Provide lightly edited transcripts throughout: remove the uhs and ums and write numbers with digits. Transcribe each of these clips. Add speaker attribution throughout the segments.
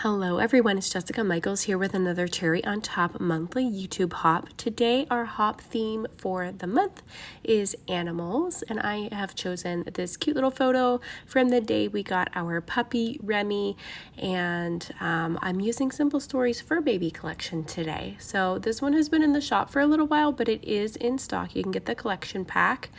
Speaker 1: Hello everyone, it's Jessica Michaels here with another Cherry on Top monthly YouTube hop. Today our hop theme for the month is animals, and I have chosen this cute little photo from the day we got our puppy Remy, and I'm using Simple Stories Fur Baby collection today. So this one has been in the shop for a little while, but it is in stock. You can get the collection pack,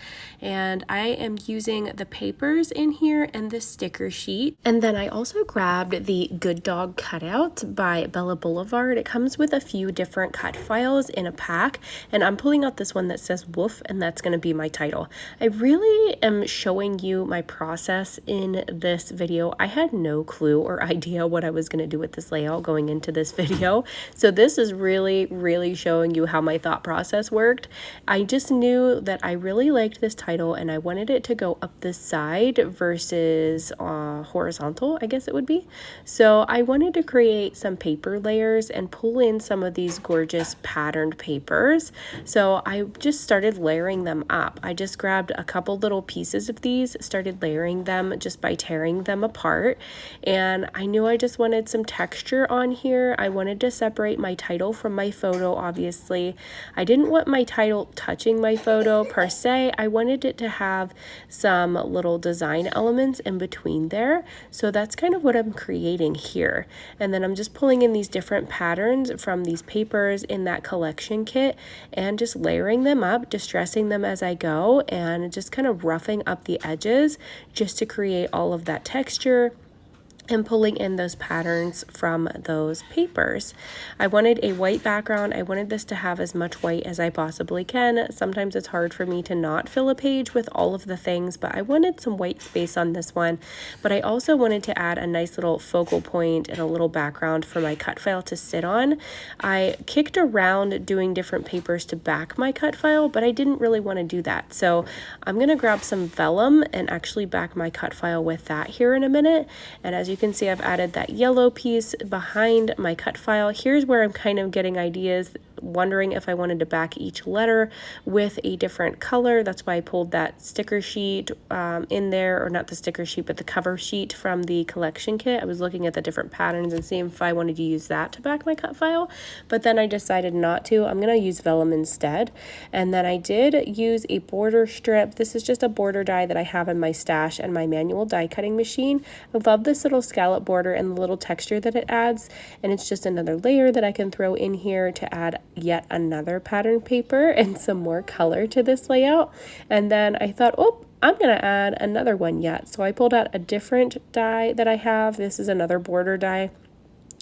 Speaker 1: and I am using the papers in here and the sticker sheet, and then I also grabbed the Good Dog cutout by Bella Boulevard. It comes with a few different cut files in a pack, and I'm pulling out this one that says woof, and that's going to be my title. I really am showing you my process in this video. I had no clue or idea what I was going to do with this layout going into this video, so this is really showing you how my thought process worked. I just knew that I really liked this title and I wanted it to go up the side versus horizontal, I guess it would be. So I wanted to create some paper layers and pull in some of these gorgeous patterned papers. So I just started layering them up. I just grabbed a couple little pieces of these, started layering them just by tearing them apart, and I knew I just wanted some texture on here. I wanted to separate my title from my photo, obviously. I didn't want my title touching my photo per se. I wanted it to have some little design elements in between there. So that's kind of what I'm creating here. And then I'm just pulling in these different patterns from these papers in that collection kit and just layering them up, distressing them as I go, and just kind of roughing up the edges just to create all of that texture and pulling in those patterns from those papers. I wanted a white background. I wanted this to have as much white as I possibly can. Sometimes it's hard for me to not fill a page with all of the things, but I wanted some white space on this one. But I also wanted to add a nice little focal point and a little background for my cut file to sit on. I kicked around doing different papers to back my cut file, but I didn't really want to do that. So I'm gonna grab some vellum and actually back my cut file with that here in a minute. And as you can see, I've added that yellow piece behind my cut file. Here's where I'm kind of getting ideas, wondering if I wanted to back each letter with a different color. That's why I pulled that sticker sheet in there, or not the sticker sheet, but the cover sheet from the collection kit. I was looking at the different patterns and seeing if I wanted to use that to back my cut file, but then I decided not to. I'm going to use vellum instead. And then I did use a border strip. This is just a border die that I have in my stash and my manual die cutting machine. I love this little scallop border and the little texture that it adds, and it's just another layer that I can throw in here to add yet another pattern paper and some more color to this layout. And then I thought, oh, I'm gonna add another one yet. So I pulled out a different die that I have. This is another border die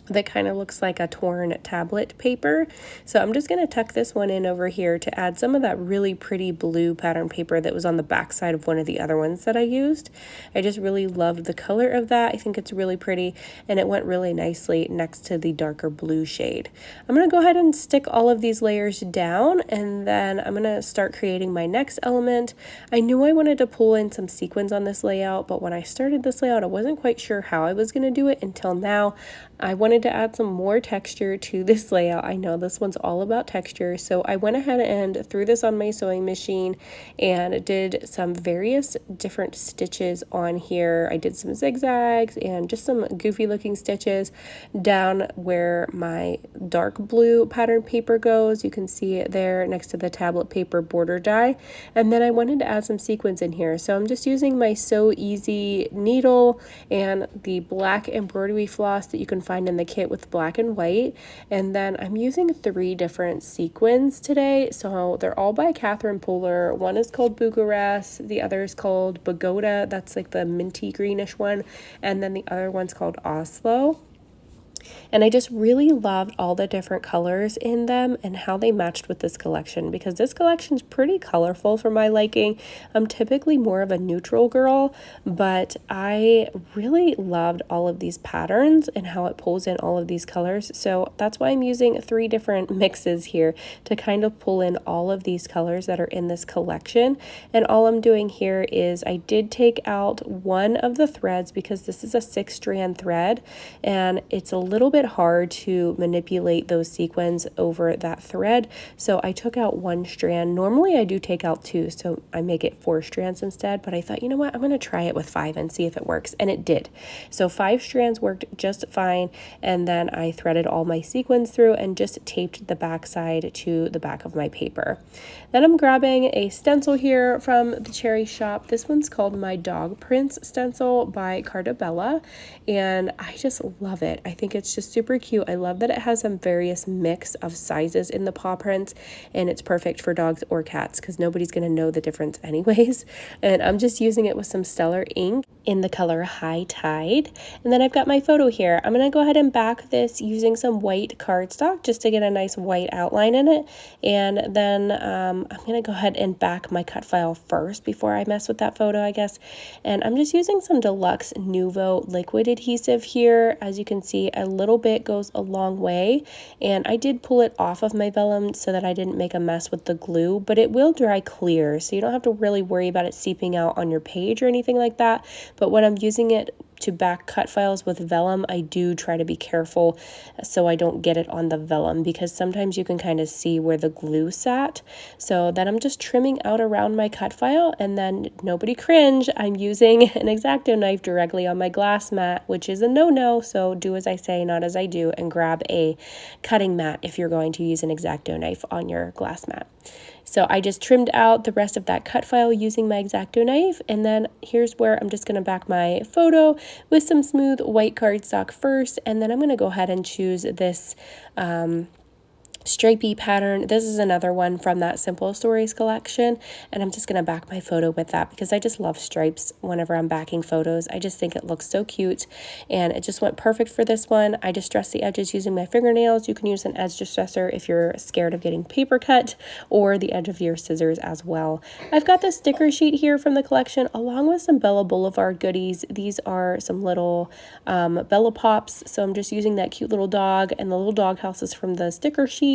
Speaker 1: that kind of looks like a torn tablet paper. So I'm just going to tuck this one in over here to add some of that really pretty blue pattern paper that was on the back side of one of the other ones that I used. I just really loved the color of that. I think it's really pretty, and it went really nicely next to the darker blue shade. I'm going to go ahead and stick all of these layers down, and then I'm going to start creating my next element. I knew I wanted to pull in some sequins on this layout, but when I started this layout, I wasn't quite sure how I was going to do it until now. I wanted to add some more texture to this layout. I know this one's all about texture, so I went ahead and threw this on my sewing machine and did some various different stitches on here. I did some zigzags and just some goofy looking stitches down where my dark blue pattern paper goes. You can see it there next to the tablet paper border die. And then I wanted to add some sequins in here, so I'm just using my Sew Easy needle and the black embroidery floss that you can find in the kit with black and white. And then I'm using 3 different sequins today, so they're all by Catherine Poehler. One is called Bucharest, the other is called Pagoda, that's like the minty greenish one, and then the other one's called Oslo. And I just really loved all the different colors in them and how they matched with this collection, because this collection's pretty colorful for my liking. I'm typically more of a neutral girl, but I really loved all of these patterns and how it pulls in all of these colors. So that's why I'm using 3 different mixes here to kind of pull in all of these colors that are in this collection. And all I'm doing here is I did take out one of the threads because this is a 6-strand thread and it's a little bit hard to manipulate those sequins over that thread. So I took out one strand. Normally I do take out two, so I make it 4 strands instead, but I thought, you know what, I'm going to try it with 5 and see if it works. And it did. So 5 strands worked just fine. And then I threaded all my sequins through and just taped the back side to the back of my paper. Then I'm grabbing a stencil here from the Cherry shop. This one's called My Dog Prints Stencil by Cartabella, and I just love it. I think it's just super cute. I love that it has some various mix of sizes in the paw prints, and it's perfect for dogs or cats because nobody's going to know the difference anyways. And I'm just using it with some Stellar ink in the color High Tide. And then I've got my photo here. I'm going to go ahead and back this using some white cardstock just to get a nice white outline in it. And then I'm going to go ahead and back my cut file first before I mess with that photo, I guess. And I'm just using some Deluxe Nuvo liquid adhesive here. As you can see, a little bit goes a long way. And I did pull it off of my vellum so that I didn't make a mess with the glue, but it will dry clear. So you don't have to really worry about it seeping out on your page or anything like that. But when I'm using it to back cut files with vellum, I do try to be careful so I don't get it on the vellum, because sometimes you can kind of see where the glue sat. So then I'm just trimming out around my cut file, and then nobody cringe, I'm using an X-Acto knife directly on my glass mat, which is a no-no. So do as I say, not as I do, and grab a cutting mat if you're going to use an X-Acto knife on your glass mat. So I just trimmed out the rest of that cut file using my X-Acto knife, and then here's where I'm just going to back my photo with some smooth white cardstock first, and then I'm going to go ahead and choose this stripey pattern. This is another one from that Simple Stories collection, and I'm just going to back my photo with that because I just love stripes whenever I'm backing photos. I just think it looks so cute, and it just went perfect for this one. I distressed the edges using my fingernails. You can use an edge distressor if you're scared of getting paper cut, or the edge of your scissors as well. I've got this sticker sheet here from the collection along with some Bella Boulevard goodies. These are some little Bella Pops, so I'm just using that cute little dog, and the little dog house is from the sticker sheet.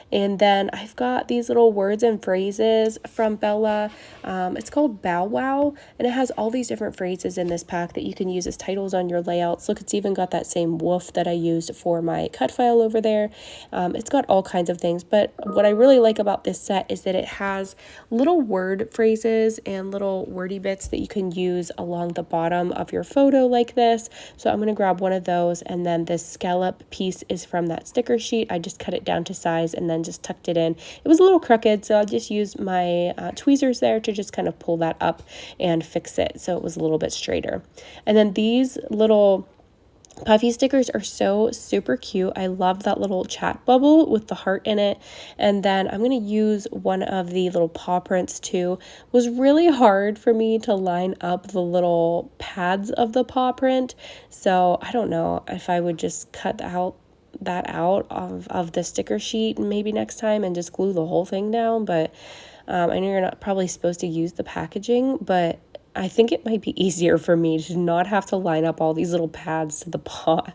Speaker 1: And then I've got these little words and phrases from Bella. It's called Bow Wow, and it has all these different phrases in this pack that you can use as titles on your layouts. Look, it's even got that same woof that I used for my cut file over there. It's got all kinds of things, but what I really like about this set is that it has little word phrases and little wordy bits that you can use along the bottom of your photo like this. So I'm going to grab one of those, and then this scallop piece is from that sticker sheet. I just cut it down to size and then just tucked it in. It was a little crooked, so I just used my tweezers there to just kind of pull that up and fix it so it was a little bit straighter. And then these little puffy stickers are so super cute. I love that little chat bubble with the heart in it. And then I'm going to use one of the little paw prints too. It was really hard for me to line up the little pads of the paw print, so I don't know if I would just cut that out of the sticker sheet maybe next time and just glue the whole thing down. But I know you're not probably supposed to use the packaging, but I think it might be easier for me to not have to line up all these little pads to the paw.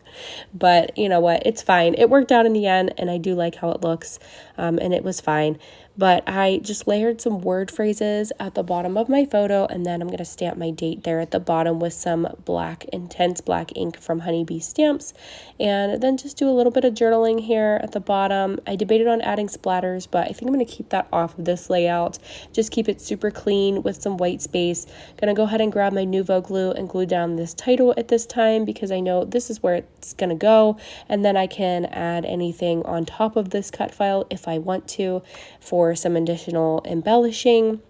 Speaker 1: But you know what, it's fine. It worked out in the end, and I do like how it looks, and it was fine. But I just layered some word phrases at the bottom of my photo, and then I'm going to stamp my date there at the bottom with some black, intense black ink from Honeybee Stamps, and then just do a little bit of journaling here at the bottom. I debated on adding splatters, but I think I'm going to keep that off of this layout. Just keep it super clean with some white space. Going to go ahead and grab my Nuvo glue and glue down this title at this time because I know this is where it's going to go, and then I can add anything on top of this cut file if I want to for some additional embellishing.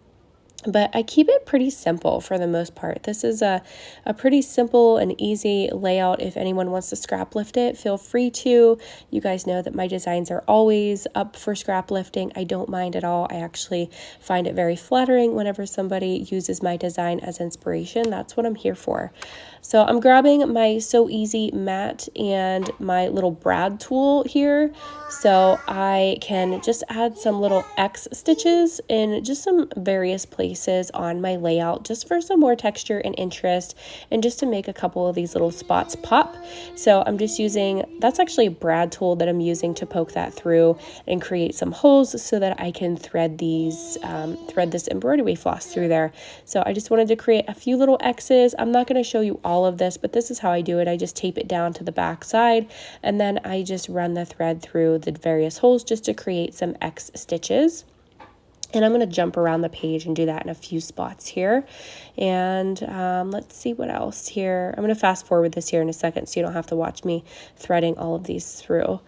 Speaker 1: But I keep it pretty simple for the most part. This is a pretty simple and easy layout. If anyone wants to scrap lift it, feel free to. You guys know that my designs are always up for scrap lifting. I don't mind at all. I actually find it very flattering whenever somebody uses my design as inspiration. That's what I'm here for. So I'm grabbing my So Easy mat and my little brad tool here so I can just add some little X stitches in just some various places laces on my layout just for some more texture and interest, and just to make a couple of these little spots pop. So I'm just using, that's actually a brad tool that I'm using to poke that through and create some holes so that I can thread these, thread this embroidery floss through there. So I just wanted to create a few little X's. I'm not going to show you all of this, but this is how I do it. I just tape it down to the back side, and then I just run the thread through the various holes just to create some X stitches. And I'm going to jump around the page and do that in a few spots here. And let's see what else here. I'm going to fast forward this here in a second so you don't have to watch me threading all of these through.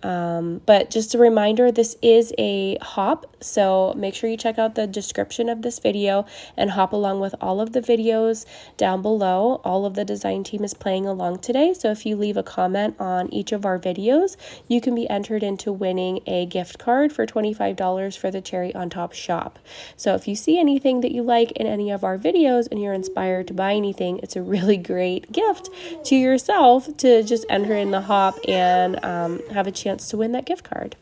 Speaker 1: But just a reminder, this is a hop, so make sure you check out the description of this video and hop along with all of the videos down below. All of the design team is playing along today, so if you leave a comment on each of our videos, you can be entered into winning a gift card for $25 for the Cherry on Top shop. So if you see anything that you like in any of our videos and you're inspired to buy anything, it's a really great gift to yourself to just enter in the hop and have a chance to win that gift card.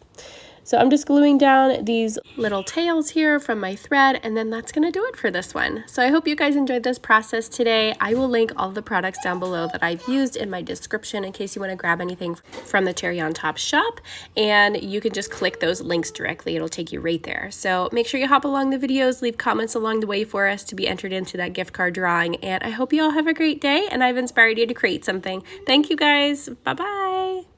Speaker 1: So I'm just gluing down these little tails here from my thread, and then that's gonna do it for this one. So I hope you guys enjoyed this process today. I will link all the products down below that I've used in my description in case you want to grab anything from the Cherry on Top shop, and you can just click those links directly. It'll take you right there. So make sure you hop along the videos, leave comments along the way for us to be entered into that gift card drawing, and I hope you all have a great day and I've inspired you to create something. Thank you guys. Bye-bye.